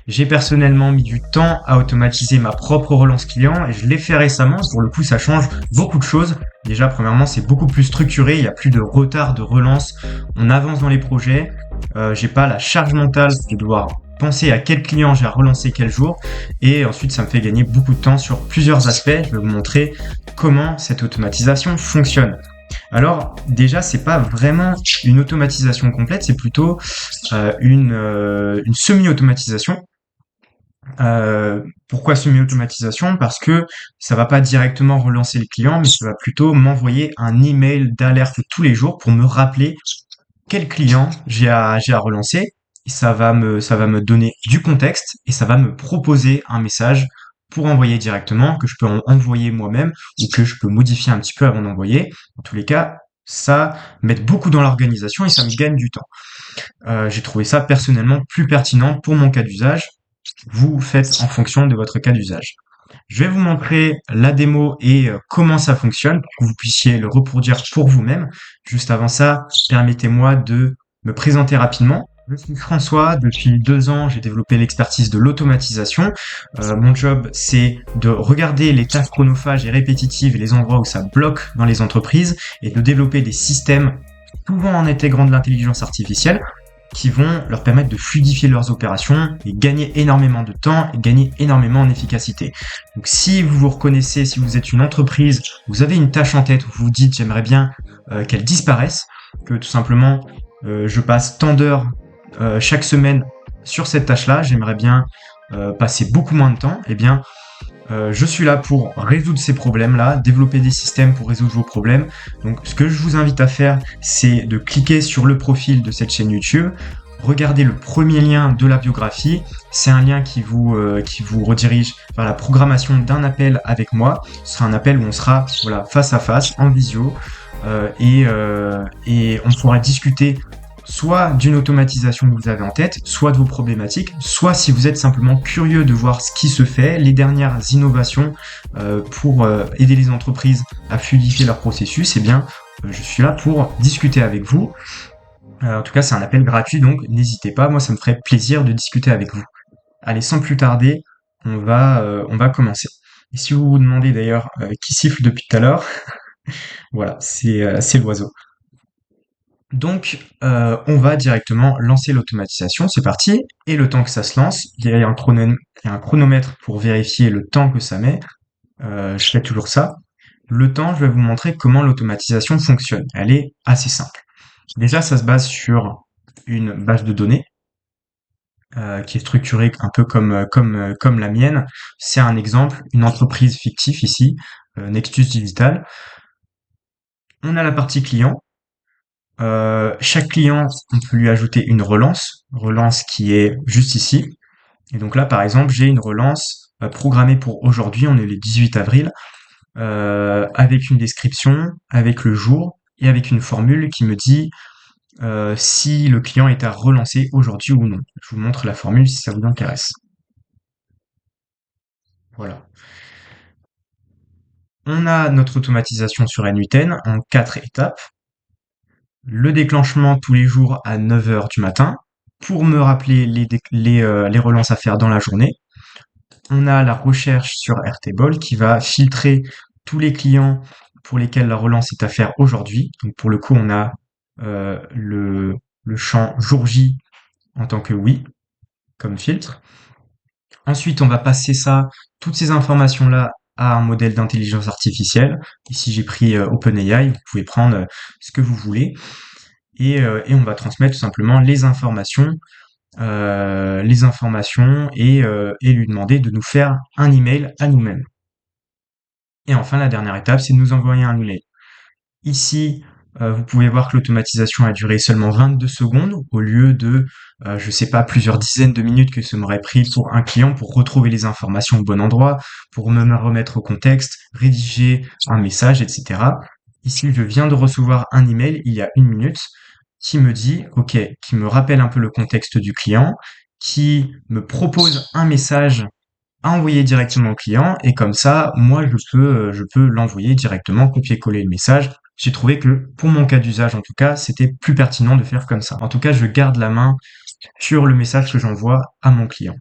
J'ai personnellement mis du temps à automatiser ma propre relance client et je l'ai fait récemment. Pour le coup, ça change beaucoup de choses. Déjà, premièrement, c'est beaucoup plus structuré. Il n'y a plus de retard de relance. On avance dans les projets. J'ai pas la charge mentale de devoir penser à quel client j'ai à relancer quel jour. Et ensuite, ça me fait gagner beaucoup de temps sur plusieurs aspects. Je vais vous montrer comment cette automatisation fonctionne. Alors déjà, c'est pas vraiment une automatisation complète, c'est plutôt une semi-automatisation. Pourquoi semi-automatisation? Parce que ça va pas directement relancer le client, mais ça va plutôt m'envoyer un email d'alerte tous les jours pour me rappeler quel client j'ai à relancer. Et ça va me donner du contexte et ça va me proposer un message pour envoyer directement, que je peux envoyer moi-même ou que je peux modifier un petit peu avant d'envoyer. En tous les cas, ça m'aide beaucoup dans l'organisation et ça me gagne du temps. J'ai trouvé ça personnellement plus pertinent pour mon cas d'usage. Vous faites en fonction de votre cas d'usage. Je vais vous montrer la démo et comment ça fonctionne pour que vous puissiez le reproduire pour vous-même. Juste avant ça, permettez-moi de me présenter rapidement. Je suis François, depuis 2 ans, j'ai développé l'expertise de l'automatisation. Mon job, c'est de regarder les tâches chronophages et répétitives et les endroits où ça bloque dans les entreprises et de développer des systèmes, souvent en intégrant de l'intelligence artificielle, qui vont leur permettre de fluidifier leurs opérations et gagner énormément de temps et gagner énormément en efficacité. Donc si vous vous reconnaissez, si vous êtes une entreprise, vous avez une tâche en tête où vous vous dites j'aimerais bien qu'elle disparaisse, que tout simplement je passe tant d'heures chaque semaine sur cette tâche-là, j'aimerais bien passer beaucoup moins de temps, eh bien je suis là pour résoudre ces problèmes-là, développer des systèmes pour résoudre vos problèmes. Donc ce que je vous invite à faire, c'est de cliquer sur le profil de cette chaîne YouTube, regardez le premier lien de la biographie. C'est un lien qui vous redirige vers la programmation d'un appel avec moi. Ce sera un appel où on sera face à face, en visio, et on pourra discuter soit d'une automatisation que vous avez en tête, soit de vos problématiques, soit si vous êtes simplement curieux de voir ce qui se fait, les dernières innovations pour aider les entreprises à fluidifier leur processus, eh bien, je suis là pour discuter avec vous. En tout cas, c'est un appel gratuit, donc n'hésitez pas, moi ça me ferait plaisir de discuter avec vous. Allez, sans plus tarder, on va commencer. Et si vous vous demandez d'ailleurs qui siffle depuis tout à l'heure, voilà, c'est l'oiseau. Donc, on va directement lancer l'automatisation, c'est parti. Et le temps que ça se lance, il y a un chronomètre pour vérifier le temps que ça met. Je fais toujours ça. Le temps, je vais vous montrer comment l'automatisation fonctionne. Elle est assez simple. Déjà, ça se base sur une base de données qui est structurée un peu comme la mienne. C'est un exemple, une entreprise fictive ici, Nextus Digital. On a la partie client. Chaque client, on peut lui ajouter une relance qui est juste ici. Et donc là, par exemple, j'ai une relance programmée pour aujourd'hui, on est le 18 avril, avec une description, avec le jour et avec une formule qui me dit si le client est à relancer aujourd'hui ou non. Je vous montre la formule si ça vous intéresse. Voilà. On a notre automatisation sur N8N en 4 étapes. Le déclenchement tous les jours à 9 heures du matin pour me rappeler les relances à faire dans la journée. On a la recherche sur Airtable qui va filtrer tous les clients pour lesquels la relance est à faire aujourd'hui. Donc pour le coup, on a le champ jour J en tant que oui comme filtre. Ensuite, on va passer toutes ces informations-là à un modèle d'intelligence artificielle. Ici, j'ai pris OpenAI, vous pouvez prendre ce que vous voulez. Et on va transmettre tout simplement les informations et lui demander de nous faire un email à nous-mêmes. Et enfin, la dernière étape, c'est de nous envoyer un email. Ici, vous pouvez voir que l'automatisation a duré seulement 22 secondes au lieu de, je sais pas, plusieurs dizaines de minutes que ça m'aurait pris pour un client pour retrouver les informations au bon endroit, pour me remettre au contexte, rédiger un message, etc. Ici, je viens de recevoir un email il y a 1 minute qui me dit, OK, qui me rappelle un peu le contexte du client, qui me propose un message à envoyer directement au client, et comme ça, moi, je peux l'envoyer directement, copier-coller le message. J'ai trouvé que, pour mon cas d'usage en tout cas, c'était plus pertinent de faire comme ça. En tout cas, je garde la main sur le message que j'envoie à mon client.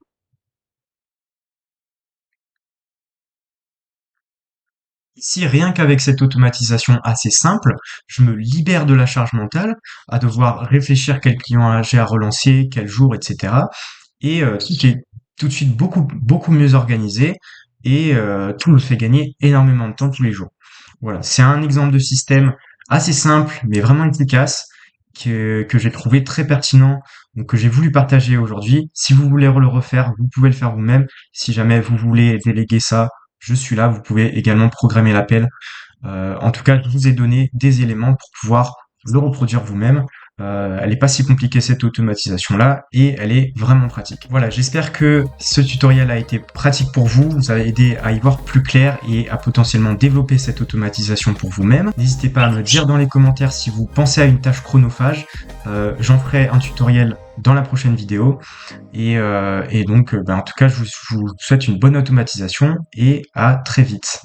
Ici, rien qu'avec cette automatisation assez simple, je me libère de la charge mentale à devoir réfléchir quel client j'ai à relancer, quel jour, etc. Et tout est tout de suite beaucoup mieux organisé et tout me fait gagner énormément de temps tous les jours. Voilà, c'est un exemple de système assez simple mais vraiment efficace que j'ai trouvé très pertinent, donc que j'ai voulu partager aujourd'hui. Si vous voulez le refaire, vous pouvez le faire vous-même. Si jamais vous voulez déléguer ça, je suis là. Vous pouvez également programmer l'appel. En tout cas, je vous ai donné des éléments pour pouvoir le reproduire vous-même. Elle n'est pas si compliquée cette automatisation-là et elle est vraiment pratique. Voilà, j'espère que ce tutoriel a été pratique pour vous, vous a aidé à y voir plus clair et à potentiellement développer cette automatisation pour vous-même. N'hésitez pas à me dire dans les commentaires si vous pensez à une tâche chronophage. J'en ferai un tutoriel dans la prochaine vidéo. Et donc, en tout cas, je vous souhaite une bonne automatisation et à très vite.